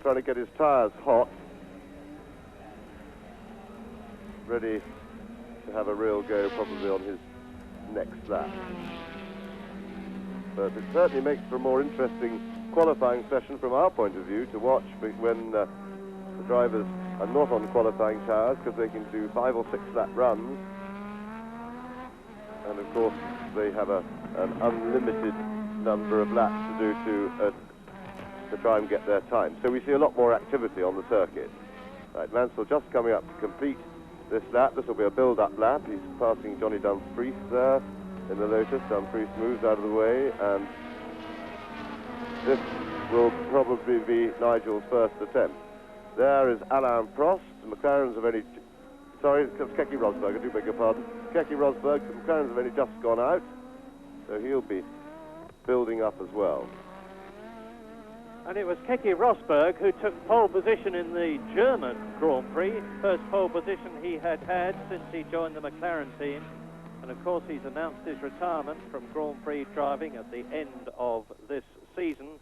Mansell trying to get his tyres hot, ready to have a real go probably on his next lap. But it certainly makes for a more interesting qualifying session from our point of view to watch when the drivers are not on qualifying tyres, because they can do 5 or 6 lap runs, and of course they have an unlimited number of laps to do to try and get their time. So we see a lot more activity on the circuit. Right, Mansell just coming up to complete this lap. This will be a build-up lap. He's passing Johnny Dumfries there in the Lotus. Dumfries moves out of the way, and this will probably be Nigel's first attempt. There is Alain Prost. The McLarens have only... Sorry, it's Keke Rosberg, I do beg your pardon. Keke Rosberg, the McLarens have only just gone out, so he'll be building up as well. And it was Keke Rosberg who took pole position in the German Grand Prix, first pole position he had since he joined the McLaren team. And of course he's announced his retirement from Grand Prix driving at the end of this season.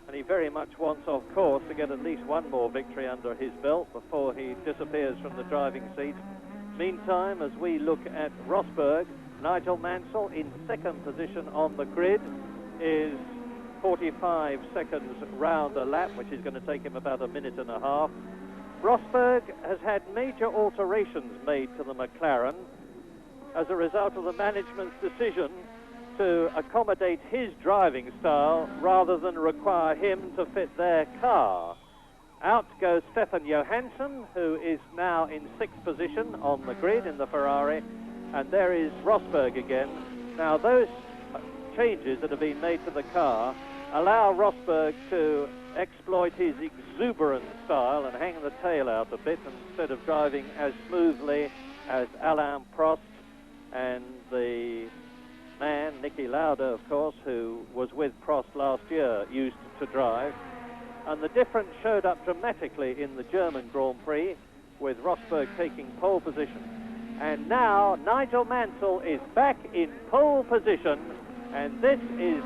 And he very much wants, of course, to get at least one more victory under his belt before he disappears from the driving seat. Meantime, as we look at Rosberg, Nigel Mansell in second position on the grid is 45 seconds round a lap, which is going to take him about a minute and a half. Rosberg has had major alterations made to the McLaren as a result of the management's decision to accommodate his driving style rather than require him to fit their car. Out goes Stefan Johansson, who is now in sixth position on the grid in the Ferrari, and there is Rosberg again. Now those changes that have been made to the car allow Rosberg to exploit his exuberant style and hang the tail out a bit instead of driving as smoothly as Alain Prost and the man, Niki Lauda, of course, who was with Prost last year, used to drive. And the difference showed up dramatically in the German Grand Prix, with Rosberg taking pole position. And now Nigel Mansell is back in pole position, and this is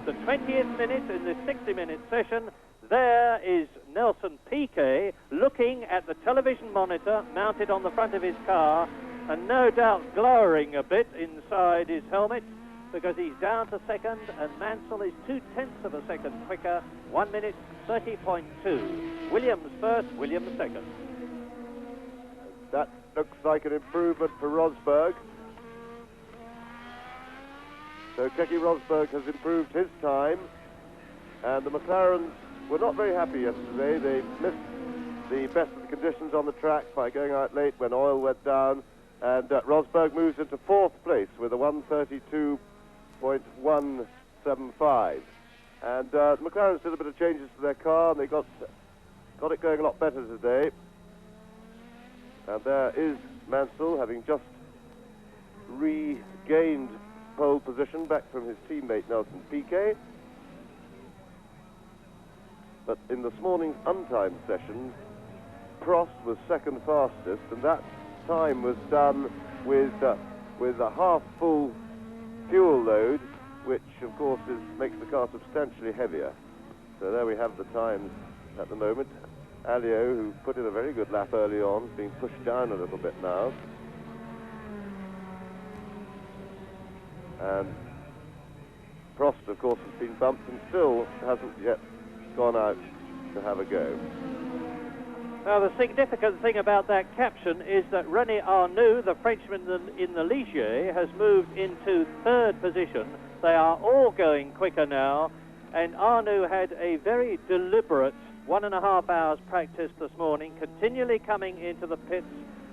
the 20th minute in this 60-minute session. There is Nelson Piquet looking at the television monitor mounted on the front of his car, and no doubt glowering a bit inside his helmet, because he's down to second, and Mansell is 0.2 of a second quicker, 1 minute 30.2. Williams first, Williams second. That looks like an improvement for Rosberg. So Keke Rosberg has improved his time, and the McLarens were not very happy yesterday. They missed the best of the conditions on the track by going out late when oil went down, and Rosberg moves into fourth place with a 132.175. And the McLarens did a bit of changes to their car, and they got it going a lot better today. And there is Mansell, having just regained pole position back from his teammate Nelson Piquet. But in this morning's untimed session, Prost was second fastest, and that time was done with a half-full fuel load, which of course makes the car substantially heavier. So there we have the times at the moment. Alio, who put in a very good lap early on, is being pushed down a little bit now. And Prost, of course, has been bumped and still hasn't yet gone out to have a go. Now, the significant thing about that caption is that René Arnoux, the Frenchman in the Ligier, has moved into third position. They are all going quicker now, and Arnoux had a very deliberate 1.5 hours practice this morning, continually coming into the pits,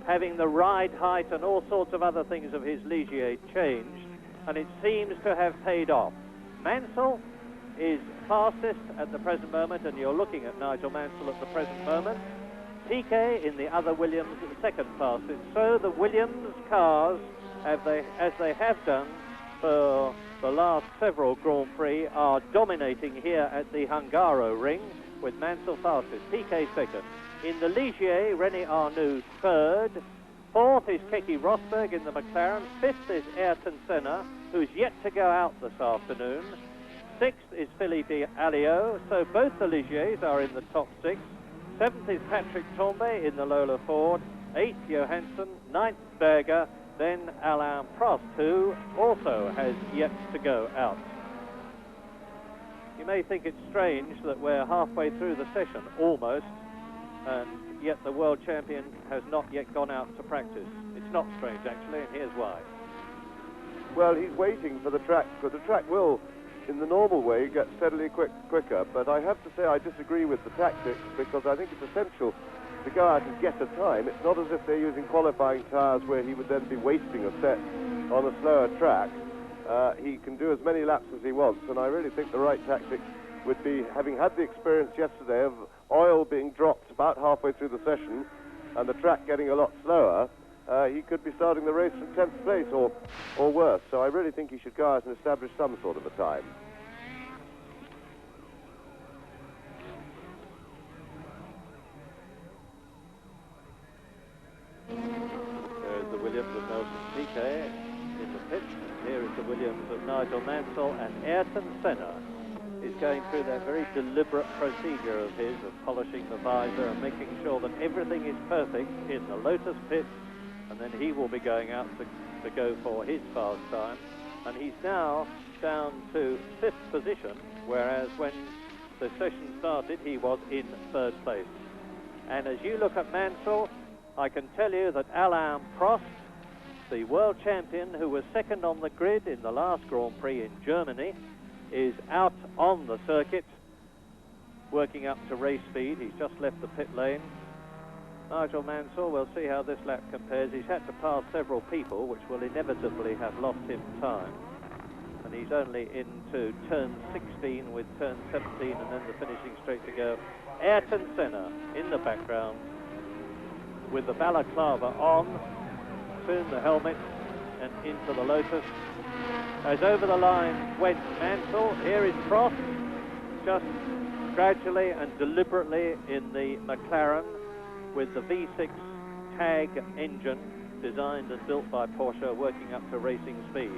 having the ride height and all sorts of other things of his Ligier changed, and it seems to have paid off. Mansell is fastest at the present moment, and you're looking at Nigel Mansell at the present moment. Piquet in the other Williams second fastest. So the Williams cars, as they have done for the last several Grand Prix, are dominating here at the Hungaro ring, with Mansell fastest, Piquet second. In the Ligier, René Arnoux third. Fourth is Keke Rosberg in the McLaren. Fifth is Ayrton Senna, who's yet to go out this afternoon. Sixth is Philippe Alliot, so both the Ligiers are in the top 6. Seventh is Patrick Tambay in the Lola Ford. Eighth, Johansson. Ninth, Berger. Then Alain Prost, who also has yet to go out. You may think it's strange that we're halfway through the session, almost, and yet the world champion has not yet gone out to practice. It's not strange, actually, and here's why. Well, he's waiting for the track, because the track will, in the normal way, get steadily quicker. But I have to say I disagree with the tactics, because I think it's essential to go out and get a time. It's not as if they're using qualifying tyres where he would then be wasting a set on a slower track. He can do as many laps as he wants, and I really think the right tactic would be, having had the experience yesterday of oil being dropped about halfway through the session and the track getting a lot slower, he could be starting the race from 10th place or worse. So I really think he should go out and establish some sort of a time. There's the Williams of Nelson Piquet in the pits. Here is the Williams of Nigel Mansell, and Ayrton Senna is going through that very deliberate procedure of his of polishing the visor and making sure that everything is perfect in the Lotus pits, and then he will be going out to go for his fast time. And he's now down to 5th position, whereas when the session started he was in 3rd place. And as you look at Mansell, I can tell you that Alain Prost, the world champion who was 2nd on the grid in the last Grand Prix in Germany, is out on the circuit, working up to race speed. He's just left the pit lane. Nigel Mansell, we'll see how this lap compares. He's had to pass several people, which will inevitably have lost him time. And he's only into turn 16 with turn 17 and then the finishing straight to go. Ayrton Senna in the background with the balaclava on, soon the helmet, and into the Lotus. As over the line went Mansell, here is Prost, just gradually and deliberately in the McLaren with the V6 TAG engine designed and built by Porsche, working up to racing speed.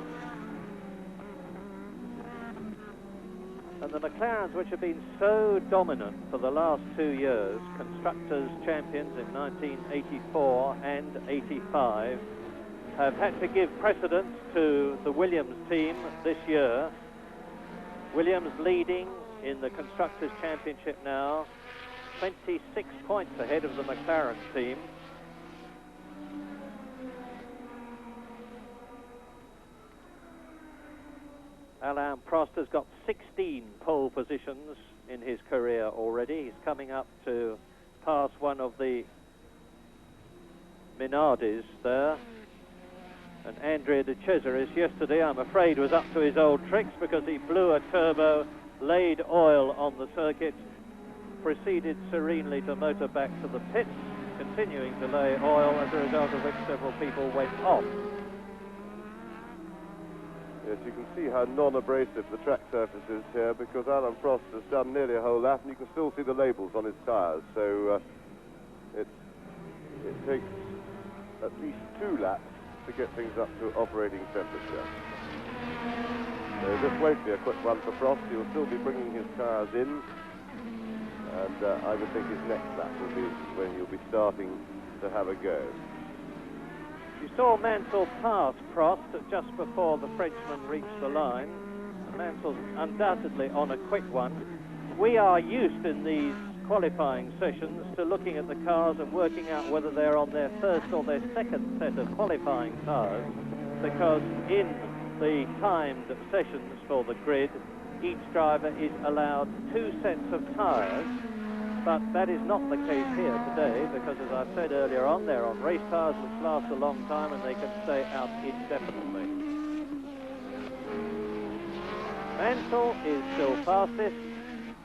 And the McLarens, which have been so dominant for the last 2 years, constructors champions in 1984 and 85, have had to give precedence to the Williams team this year. Williams leading in the Constructors' Championship now, 26 points ahead of the McLaren team. Alain Prost has got 16 pole positions in his career already. He's coming up to pass one of the Minardis there. And Andrea De Cesaris yesterday, I'm afraid, was up to his old tricks, because he blew a turbo, laid oil on the circuit, proceeded serenely to motor back to the pits, continuing to lay oil, as a result of which several people went off. Yes, you can see how non-abrasive the track surface is here, because Alain Prost has done nearly a whole lap, and you can still see the labels on his tyres. So it takes at least 2 laps to get things up to operating temperature. So this won't be a quick one for Prost. He'll still be bringing his tyres in, and I would think his next lap will be when he'll be starting to have a go. You saw Mansell pass Prost just before the Frenchman reached the line. Mansell's undoubtedly on a quick one. We are used in these qualifying sessions to looking at the cars and working out whether they're on their first or their second set of qualifying cars, because in the timed sessions for the grid, each driver is allowed 2 sets of tyres, but that is not the case here today, because as I said earlier on, they're on race tyres which last a long time and they can stay out indefinitely. Mansell is still fastest,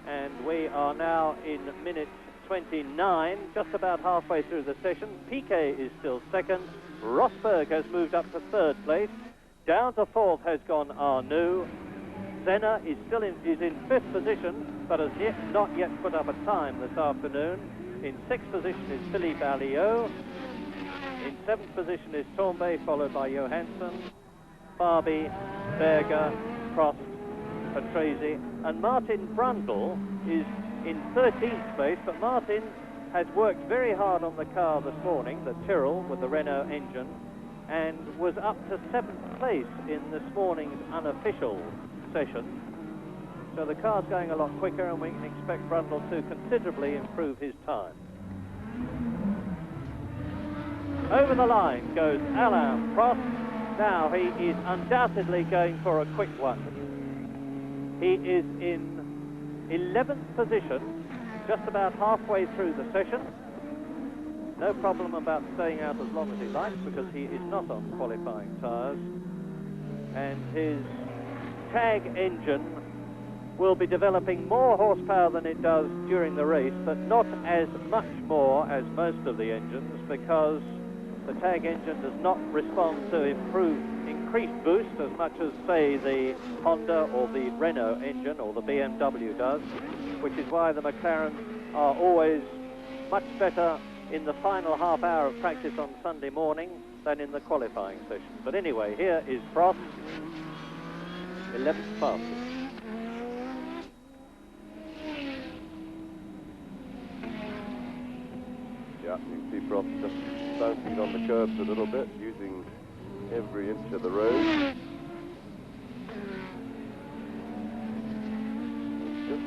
and we are now in minute 29, just about halfway through the session. Piquet is still 2nd. Rosberg has moved up to 3rd place. Down to 4th has gone Arnoux. Senna is still in 5th position, but has not yet put up a time this afternoon. In 6th position is Philippe Alliot. In 7th position is Tambay, followed by Johansson, Fabi, Berger, Prost, Patrese, and Martin Brundle is in 13th place, but Martin has worked very hard on the car this morning, the Tyrrell with the Renault engine, and was up to 7th place in this morning's unofficial session. So the car's going a lot quicker, and we can expect Brundle to considerably improve his time. Over the line goes Alain Prost. Now he is undoubtedly going for a quick one. He is in 11th position, just about halfway through the session. No problem about staying out as long as he likes, because he is not on qualifying tyres. And his tag engine will be developing more horsepower than it does during the race, but not as much more as most of the engines, because the tag engine does not respond to increased boost as much as, say, the Honda or the Renault engine or the BMW does, which is why the McLarens are always much better in the final half hour of practice on Sunday morning than in the qualifying session. But anyway, here is Prost, 11th fastest. Yeah, you can see Prost just bouncing on the curbs a little bit, using every inch of the road. Just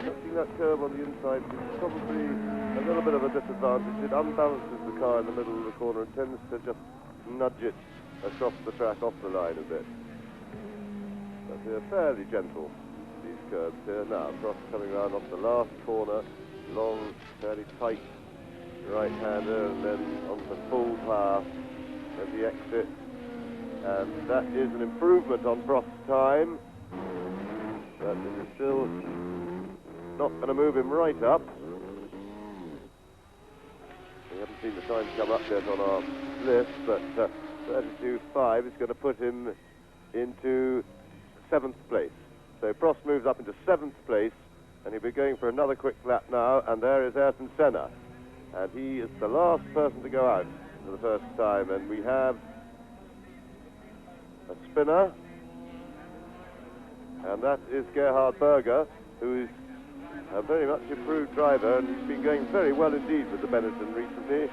touching that curb on the inside is probably a little bit of a disadvantage. It unbalances the car in the middle of the corner and tends to just nudge it across the track off the line a bit. But they're fairly gentle, these curbs here. Now, Prost coming around off the last corner, long, fairly tight right-hander, and then onto full power at the exit, and that is an improvement on Prost's time, but it is still not going to move him right up. We haven't seen the time come up yet on our list, but 32.5 is going to put him into 7th place. So Prost moves up into 7th place, and he'll be going for another quick lap now, and there is Ayrton Senna. And he is the last person to go out for the first time. And we have a spinner, and that is Gerhard Berger, who is a very much improved driver, and he's been going very well indeed with the Benetton recently.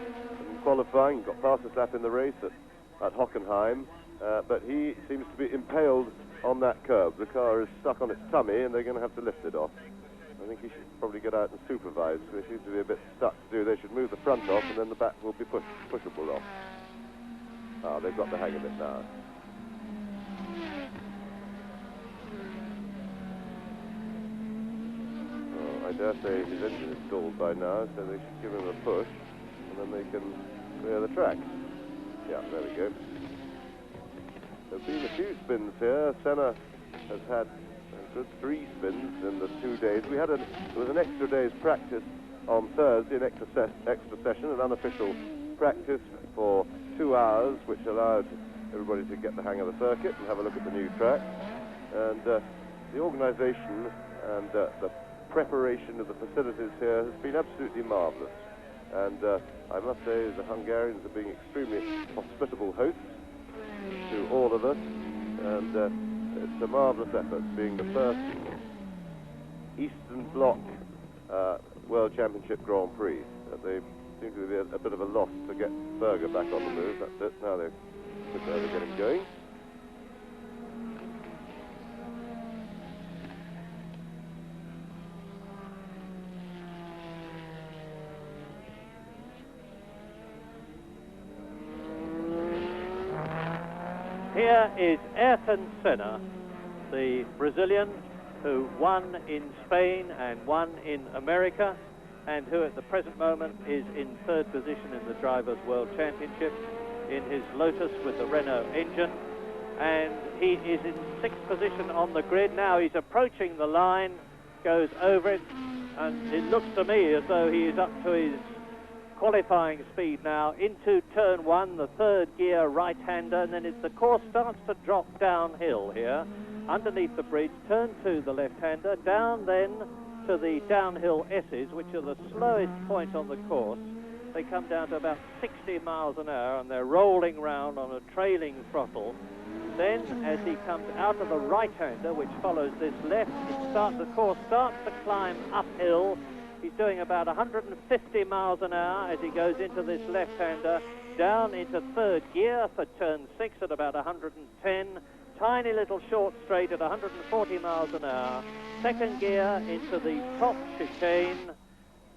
In qualifying, got fastest lap in the race at Hockenheim, but he seems to be impaled on that curb. The car is stuck on its tummy, and they're going to have to lift it off. I think he should probably get out and supervise. They seem to be a bit stuck to do. They should move the front off, and then the back will be pushable off. Ah, they've got the hang of it now. Oh, I dare say his engine is stalled by now, so they should give him a push, and then they can clear the track. Yeah, there we go. There's been a few spins here. Senna has had good 3 spins in the 2 days. There was an extra day's practice on Thursday, an extra session, an unofficial practice for 2 hours, which allowed everybody to get the hang of the circuit and have a look at the new track. And the organisation and the preparation of the facilities here has been absolutely marvellous. And I must say the Hungarians are being extremely hospitable hosts to all of us, and it's a marvellous effort, being the first Eastern Bloc World Championship Grand Prix. They seem to be a bit of a loss to get Berger back on the move. That's it. Now they're getting going. Here is Ayrton Senna, the Brazilian who won in Spain and won in America, and who at the present moment is in 3rd position in the Drivers' World Championship in his Lotus with the Renault engine. And he is in 6th position on the grid. Now he's approaching the line, goes over it, and it looks to me as though he is up to his qualifying speed now into turn 1, the 3rd gear right-hander, and then the course starts to drop downhill here underneath the bridge. Turn 2, the left-hander, down then to the downhill S's, which are the slowest point on the course. They come down to about 60 miles an hour, and they're rolling round on a trailing throttle. Then, as he comes out of the right-hander, which follows this left, the course starts to climb uphill. He's doing about 150 miles an hour as he goes into this left-hander, down into third gear for turn 6 at about 110. Tiny little short straight at 140 miles an hour. Second gear into the top chicane.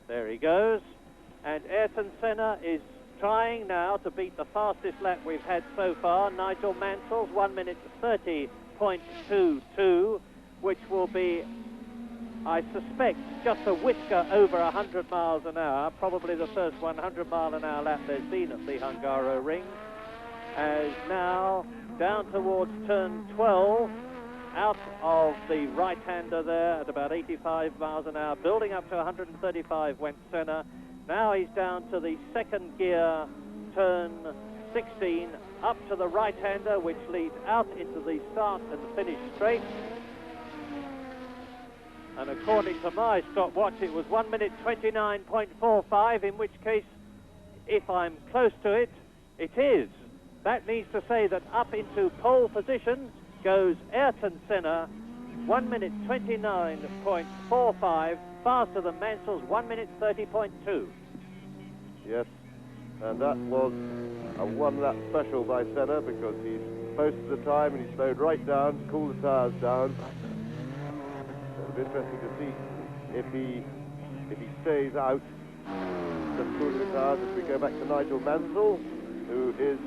There he goes. And Ayrton Senna is trying now to beat the fastest lap we've had so far. Nigel Mansell's 1 minute 30.22, which will be, I suspect, just a whisker over 100 miles an hour, probably the first 100 mile an hour lap there's been at the Hungaroring. As now down towards turn 12, out of the right-hander there at about 85 miles an hour, building up to 135 went Senna. Now he's down to the second gear, turn 16, up to the right-hander, which leads out into the start and finish straight. And according to my stopwatch, it was 1 minute 29.45, in which case, if I'm close to it, it is. That means to say that up into pole position goes Ayrton Senna, 1 minute 29.45, faster than Mansell's 1 minute 30.2. Yes, and that was a one-lap special by Senna because he posted the time and he slowed right down to cool the tyres down. It'll be interesting to see if he stays out just cooling the tyres as we go back to Nigel Mansell, who is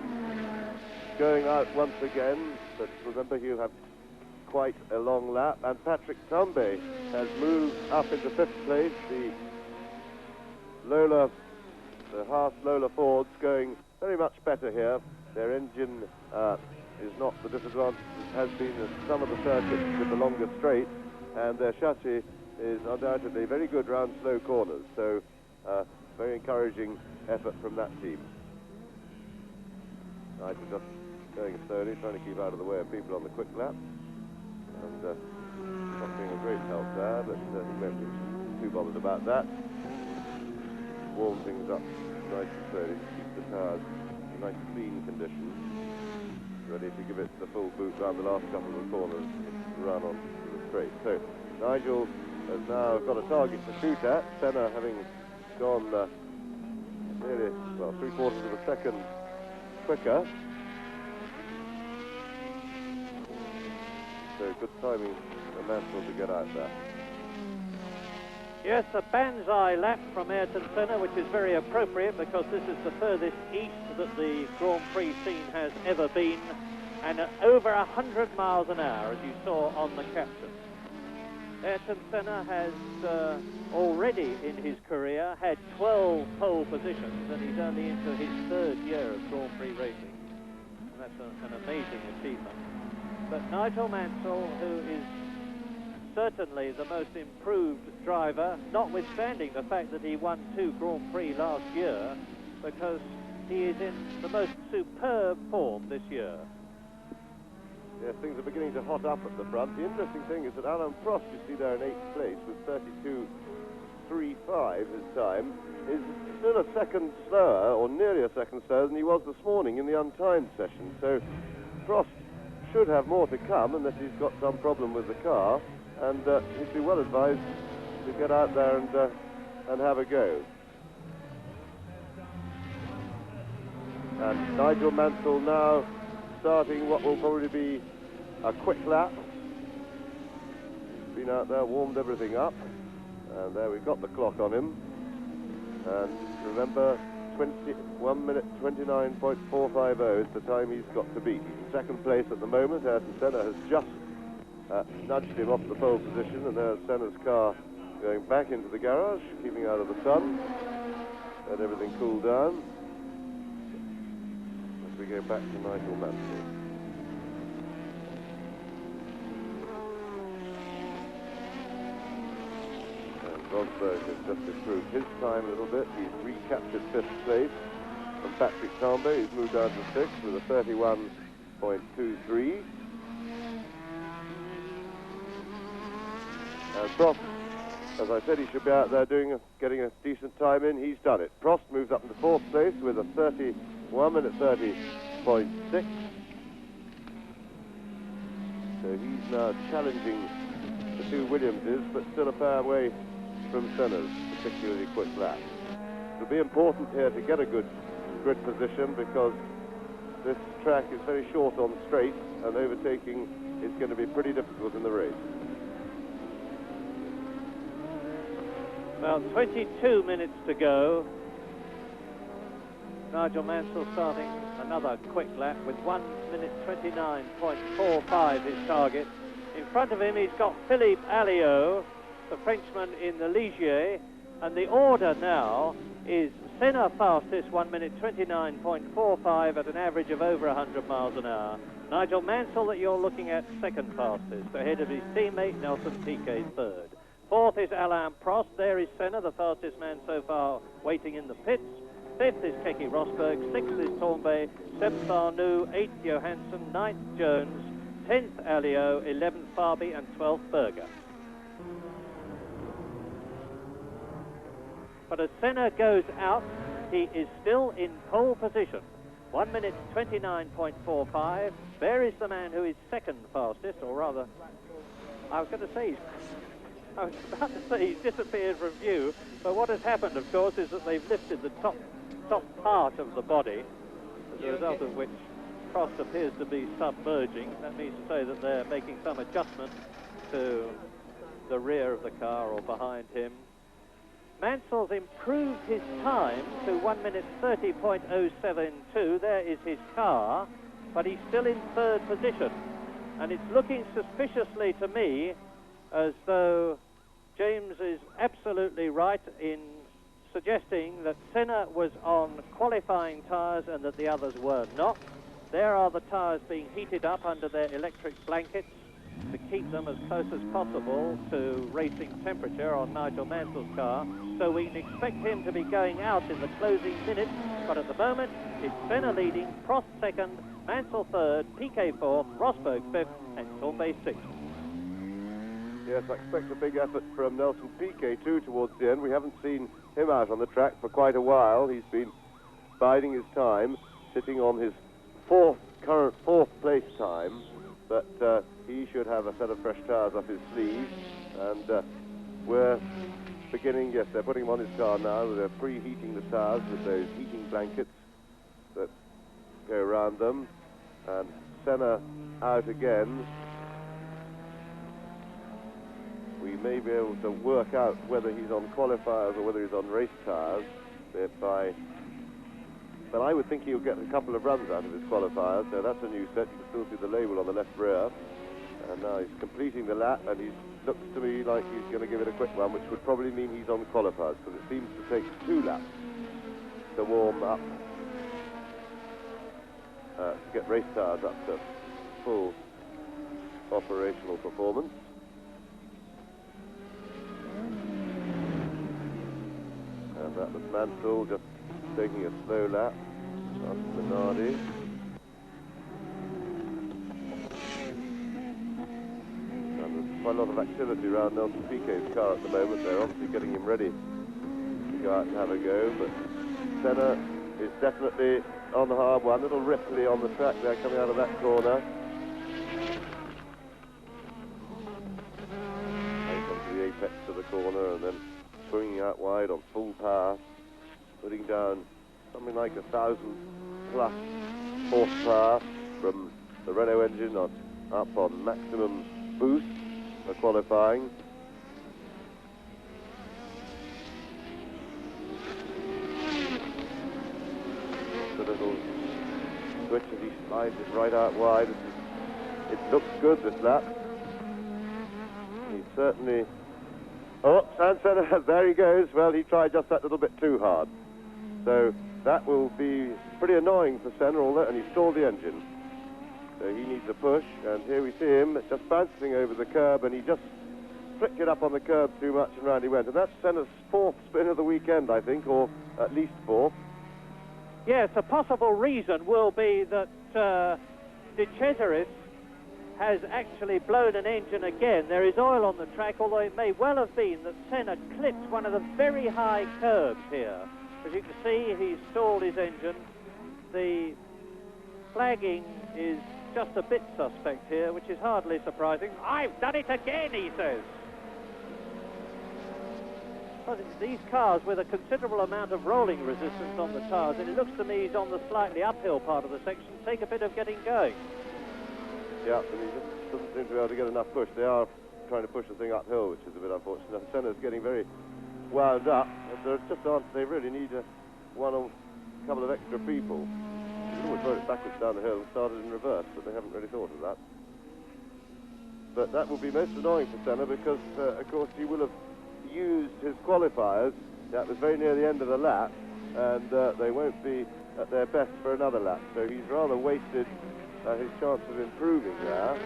going out once again, but remember he'll have quite a long lap. And Patrick Tambay has moved up into 5th place. The Haas Lola Fords going very much better here. Their engine is not the disadvantage it has been in some of the circuits with the longer straight, and their chassis is undoubtedly very good round slow corners, so very encouraging effort from that team. Nigel just going slowly, trying to keep out of the way of people on the quick lap, and not being a great help there, but he won't be too bothered about that. Warm things up nice and slowly to keep the tyres in nice clean condition, ready to give it the full boot round the last couple of corners and run on to the straight. So Nigel has now got a target to shoot at, Senna having gone nearly, well, 3/4 of a second quicker. So good timing for Mansell to get out there. Yes, a banzai lap from Ayrton Senna, which is very appropriate because this is the furthest east that the Grand Prix scene has ever been, and at over 100 miles an hour, as you saw on the caption. Ayrton Senna has already in his career had 12 pole positions, and he's only into his 3rd year of Grand Prix racing. And that's an amazing achievement. But Nigel Mansell, who is certainly the most improved driver, notwithstanding the fact that he won 2 Grand Prix last year, because he is in the most superb form this year. Yes, things are beginning to hot up at the front. The interesting thing is that Alan Prost, you see there in 8th place with 32.35 his time, is still a second slower, or nearly a second slower, than he was this morning in the untimed session. So Prost should have more to come unless he's got some problem with the car, and he'd be well advised to get out there and have a go. And Nigel Mansell now starting what will probably be a quick lap. He's been out there, warmed everything up, and there we've got the clock on him. And remember, 1 minute 29.450 is the time he's got to beat. He's in 2nd place at the moment. Ayrton Senna has just nudged him off the pole position, and there's Senna's car going back into the garage, keeping out of the sun. Let everything cool down as we go back to Nigel Mansell. Rosberg has just improved his time a little bit. He's recaptured 5th place. And Patrick Tambay, who's moved down to 6th with a 31.23. And Prost, as I said, he should be out there getting a decent time in. He's done it. Prost moves up into 4th place with a 1 minute 30.6. So he's now challenging the two Williamses, but still a fair way from Senna's particularly quick lap. It'll be important here to get a good grid position because this track is very short on straight and overtaking is going to be pretty difficult in the race. About 22 minutes to go. Nigel Mansell starting another quick lap with 1 minute 29.45 his target. In front of him he's got Philippe Alliot, the Frenchman in the Ligier, and the order now is Senna fastest, 1 minute 29.45 at an average of over 100 miles an hour. Nigel Mansell that you're looking at second fastest, ahead of his teammate Nelson Piquet third. Fourth is Alain Prost, there is Senna, the fastest man so far waiting in the pits. Fifth is Keke Rosberg, sixth is Torbay, seventh Arnoux, eighth Johansson, ninth Jones, 10th Alliot, 11th Farby and 12th Berger. But as Senna goes out, he is still in pole position. 1 minute 29.45. There is the man who is second fastest, or rather, I was about to say he's disappeared from view, but what has happened, of course, is that they've lifted the top part of the body, as a result of which Prost appears to be submerging. That means to say that they're making some adjustment to the rear of the car or behind him. Mansell's improved his time to 1 minute 30.072. There is his car, but he's still in third position. And it's looking suspiciously to me as though James is absolutely right in suggesting that Senna was on qualifying tyres and that the others were not. There are the tyres being heated up under their electric blankets to keep them as close as possible to racing temperature on Nigel Mansell's car. So we can expect him to be going out in the closing minutes, but at the moment it's Senna leading, Prost second, Mansell third, Piquet fourth, Rosberg fifth and Torbay sixth. Yes, I expect a big effort from Nelson Piquet too towards the end. We haven't seen him out on the track for quite a while. He's been biding his time, sitting on his current fourth place time, but he should have a set of fresh tyres up his sleeve, and we're beginning, yes, they're putting him on his car now. They're preheating the tyres with those heating blankets that go around them, and Senna out again. We may be able to work out whether he's on qualifiers or whether he's on race tyres but I would think he'll get a couple of runs out of his qualifiers, so that's a new set. You can still see the label on the left rear. And now he's completing the lap, and he looks to me like he's going to give it a quick one, which would probably mean he's on qualifiers, because it seems to take 2 laps to warm up, to get race tyres up to full operational performance. And that was Mansell just taking a slow lap past Minardi. And there's quite a lot of activity around Nelson Piquet's car at the moment. They're obviously getting him ready to go out and have a go, but Senna is definitely on the hard one. Little Ripley on the track there coming out of that corner. Out onto the apex of the corner and then swinging out wide on full power, putting down something like 1,000 plus horsepower from the Renault engine up on maximum boost for qualifying. The little switch as he slides it right out wide. It looks good this lap. He's certainly... Oh, Senna, there he goes. Well, he tried just that little bit too hard. So that will be pretty annoying for Senna, and he stalled the engine. So he needs a push, and here we see him just bouncing over the curb, and he just flicked it up on the curb too much, and round he went. And that's Senna's 4th spin of the weekend, I think, or at least 4th. Yes, a possible reason will be that De Cesaris has actually blown an engine again. There is oil on the track, although it may well have been that Senna clipped one of the very high curbs here. As you can see, he's stalled his engine. The flagging is just a bit suspect here, which is hardly surprising. I've done it again, he says. Well, these cars with a considerable amount of rolling resistance on the tyres, and it looks to me he's on the slightly uphill part of the section, take a bit of getting going. Yeah, and he just doesn't seem to be able to get enough push. They are trying to push the thing uphill, which is a bit unfortunate. Senna's getting very wound up, and there just aren't, they really need one or a couple of extra people. You can always rode it backwards down the hill and started in reverse, but they haven't really thought of that. But that will be most annoying for Senna because, of course, he will have used his qualifiers. That was very near the end of the lap, and they won't be at their best for another lap. So he's rather wasted his chance of improving there.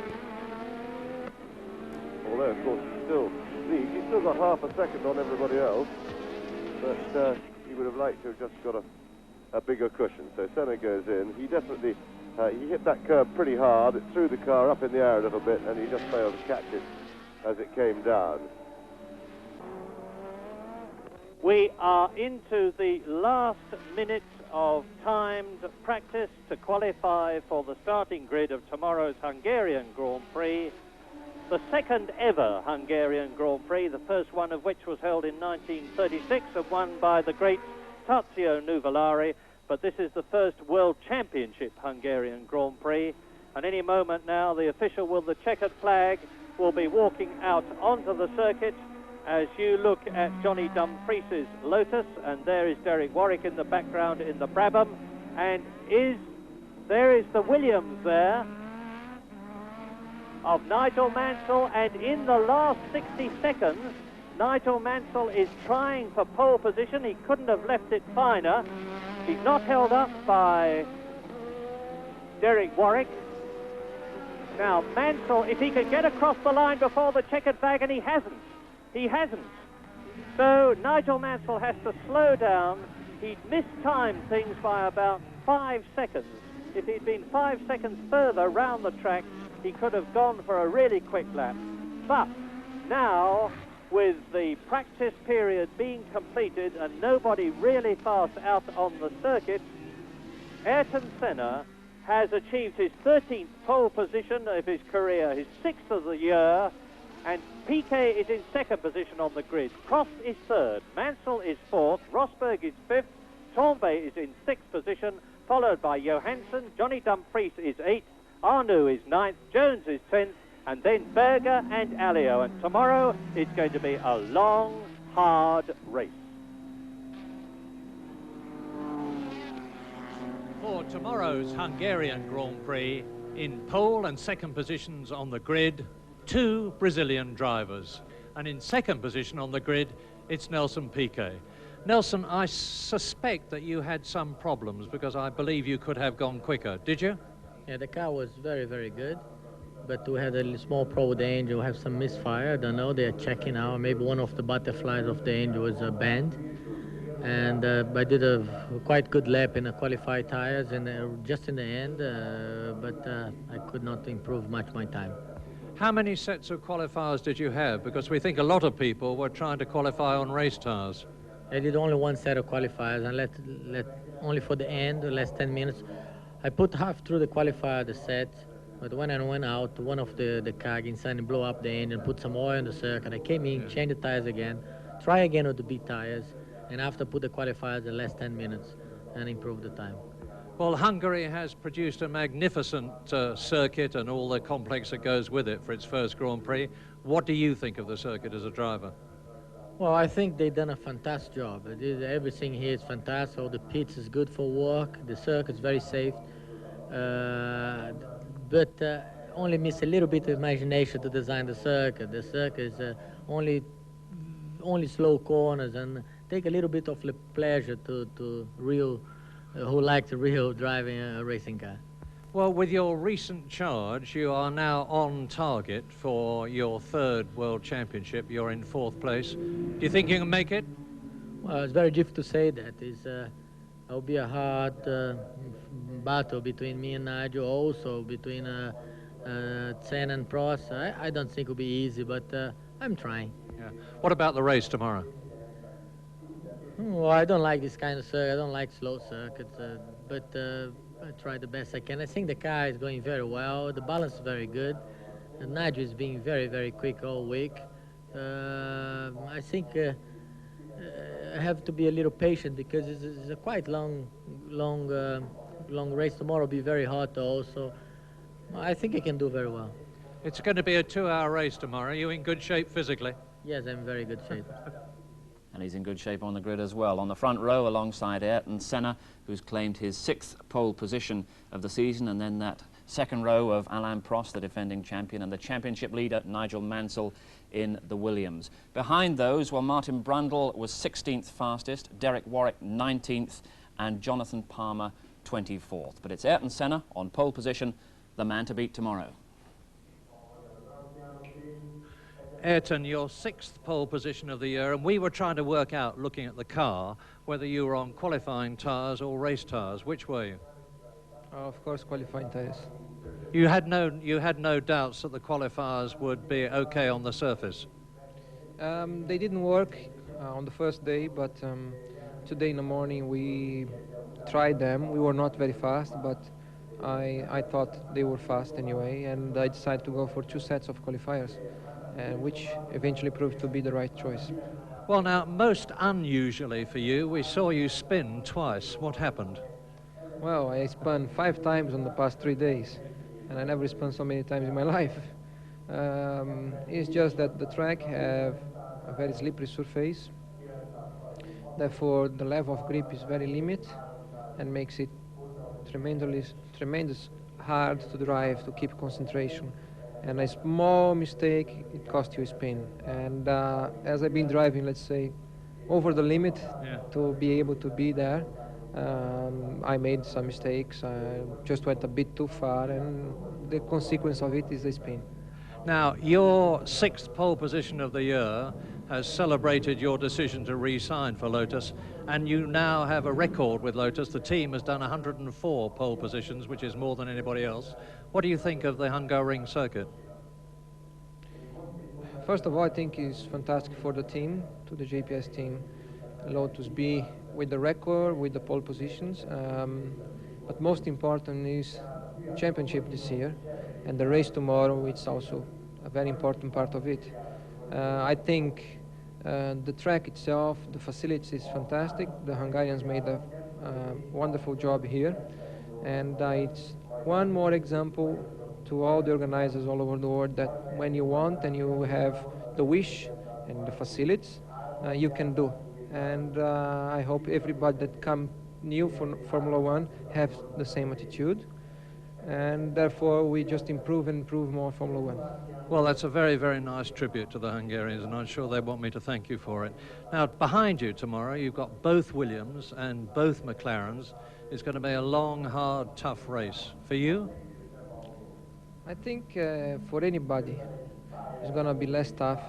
Although, of course, he still leads. He's still got half a second on everybody else, but he would have liked to have just got a bigger cushion. So Senna goes in. He definitely, he hit that curb pretty hard. It threw the car up in the air a little bit, and he just failed to catch it as it came down. We are into the last minute of timed practice to qualify for the starting grid of tomorrow's Hungarian Grand Prix. The second ever Hungarian Grand Prix, the first one of which was held in 1936 and won by the great Tazio Nuvolari, but this is the first World Championship Hungarian Grand Prix, and any moment now the official with the checkered flag will be walking out onto the circuit. As you look at Johnny Dumfries's Lotus, and there is Derek Warwick in the background in the Brabham, and there is the Williams there of Nigel Mansell, and in the last 60 seconds Nigel Mansell is trying for pole position. He couldn't have left it finer. He's not held up by Derek Warwick. Now Mansell, if he could get across the line before the checkered flag, and he hasn't. So Nigel Mansell has to slow down. He'd mistimed things by about 5 seconds. If he'd been 5 seconds further round the track, he could have gone for a really quick lap. But now, with the practice period being completed and nobody really fast out on the circuit, Ayrton Senna has achieved his 13th pole position of his career, his 6th of the year, and Piquet is in second position on the grid. Prost is third, Mansell is fourth, Rosberg is fifth, Tambay is in sixth position, followed by Johansson. Johnny Dumfries is eighth, Arnoux is ninth, Jones is 10th, and then Berger and Alio. And tomorrow it's going to be a long, hard race. For tomorrow's Hungarian Grand Prix, in pole and second positions on the grid, 2 Brazilian drivers. And in second position on the grid, it's Nelson Piquet. Nelson, I suspect that you had some problems because I believe you could have gone quicker. Did you? Yeah, the car was very, very good. But we had a small problem with the engine. We have some misfire. I don't know. They're checking out. Maybe one of the butterflies of the engine was bent. And I did a quite good lap in the qualified tires and just in the end, but I could not improve much my time. How many sets of qualifiers did you have? Because we think a lot of people were trying to qualify on race tires. I did only one set of qualifiers and let only for the end, the last 10 minutes. I put half through the qualifier, the set, but when I went out, one of the car inside blew up the engine, put some oil in the circuit. I came in, changed the tires again, try again with the B tires, and after put the qualifiers the last 10 minutes and improve the time. Well, Hungary has produced a magnificent circuit and all the complex that goes with it for its first Grand Prix. What do you think of the circuit as a driver? Well, I think they've done a fantastic job. Everything here is fantastic. All the pits is good for work. The circuit is very safe. But only miss a little bit of imagination to design the circuit. The circuit is only slow corners and take a little bit of the pleasure to real who like the real driving a racing car. Well, with your recent charge, you are now on target for your third World Championship. You're in 4th place. Do you think you can make it? Well, it's very difficult to say that. It'll be a hard battle between me and Nigel, also between Senna and Prost. I don't think it'll be easy, but I'm trying. Yeah. What about the race tomorrow? Well, I don't like this kind of circuit. I don't like slow circuits, but try the best I can. I think the car is going very well. The balance is very good. And Nigel is being very, very quick all week. I think I have to be a little patient because it's a quite long race. Tomorrow will be very hot also. I think I can do very well. It's going to be a 2-hour race tomorrow. Are you in good shape physically? Yes, I'm in very good shape. And he's in good shape on the grid as well. On the front row alongside Ayrton Senna, who's claimed his 6th pole position of the season, and then that second row of Alain Prost, the defending champion, and the championship leader Nigel Mansell in the Williams. Behind those, well, Martin Brundle was 16th fastest, Derek Warwick 19th, and Jonathan Palmer 24th. But it's Ayrton Senna on pole position, the man to beat tomorrow. Ayrton, your 6th pole position of the year, and we were trying to work out, looking at the car, whether you were on qualifying tyres or race tyres. Which were you? Of course, qualifying tyres. You had no doubts that the qualifiers would be okay on the surface? They didn't work on the first day, but today in the morning we tried them. We were not very fast, but I thought they were fast anyway, and I decided to go for 2 sets of qualifiers, which eventually proved to be the right choice. Well, now, most unusually for you, we saw you spin twice. What happened? Well, I spun 5 times on the past 3 days, and I never spun so many times in my life. It's just that the track have a very slippery surface. Therefore, the level of grip is very limited and makes it tremendous hard to drive, to keep concentration. And a small mistake, it costs you a spin. And as I've been driving, let's say, over the limit to be able to be there, I made some mistakes. I just went a bit too far, and the consequence of it is a spin. Now, your 6th pole position of the year has celebrated your decision to re-sign for Lotus, and you now have a record with Lotus. The team has done 104 pole positions, which is more than anybody else. What do you think of the Hungaroring circuit? First of all, I think it's fantastic for the team, to the JPS team, Lotus be with the record, with the pole positions. But most important is championship this year, and the race tomorrow, it's also a very important part of it. I think the track itself, the facilities is fantastic. The Hungarians made a wonderful job here, and it's one more example to all the organizers all over the world that when you want and you have the wish and the facilities, you can do. And I hope everybody that come new for Formula One have the same attitude, and therefore we just improve and improve more Formula One. Well, that's a very, very nice tribute to the Hungarians, and I'm sure they want me to thank you for it. Now, behind you tomorrow, you've got both Williams and both McLarens. It's going to be a long, hard, tough race. For you? I think for anybody, it's going to be less tough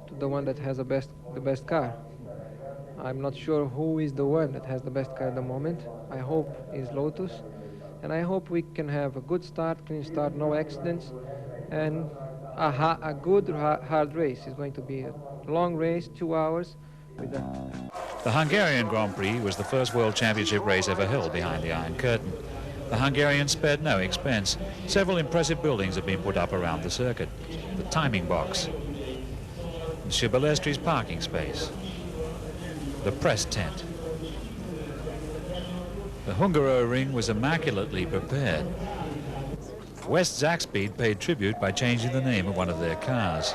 to the one that has the best car. I'm not sure who is the one that has the best car at the moment. I hope it's Lotus, and I hope we can have a good start, clean start, no accidents, and a good hard race. It's going to be a long race, 2 hours. The Hungarian Grand Prix was the first World Championship race ever held behind the Iron Curtain. The Hungarians spared no expense. Several impressive buildings have been put up around the circuit. The timing box, Monsieur Ballestri's parking space, the press tent. The Hungaroring was immaculately prepared. West Zaxpeed paid tribute by changing the name of one of their cars.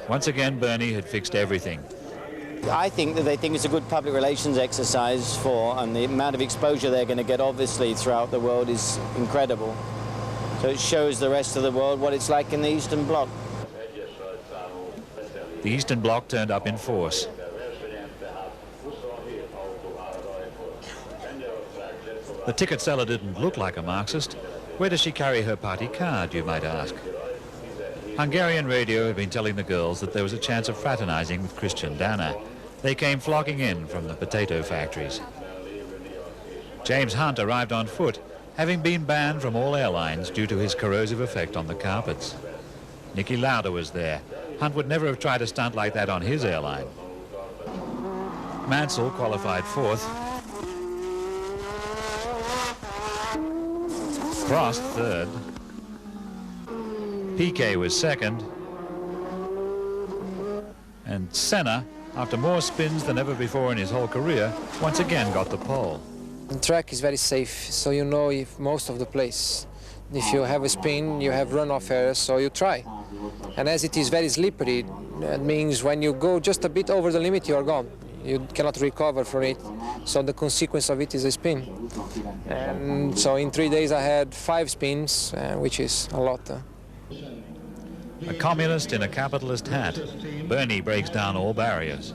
Once again, Bernie had fixed everything. I think that they think it's a good public relations exercise and the amount of exposure they're going to get, obviously, throughout the world is incredible. So it shows the rest of the world what it's like in the Eastern Bloc. The Eastern Bloc turned up in force. The ticket seller didn't look like a Marxist. Where does she carry her party card, you might ask? Hungarian radio had been telling the girls that there was a chance of fraternizing with Christian Danner. They came flocking in from the potato factories. James Hunt arrived on foot, having been banned from all airlines due to his corrosive effect on the carpets. Nicky Lauda was there. Hunt would never have tried a stunt like that on his airline. Mansell qualified 4th. Prost third. Piquet was second. And Senna, after more spins than ever before in his whole career, once again got the pole. The track is very safe, so you know if most of the place. If you have a spin, you have runoff areas, so you try. And as it is very slippery, that means when you go just a bit over the limit, you are gone. You cannot recover from it, so the consequence of it is a spin. And so in 3 days I had 5 spins, which is a lot. A communist in a capitalist hat, Bernie breaks down all barriers.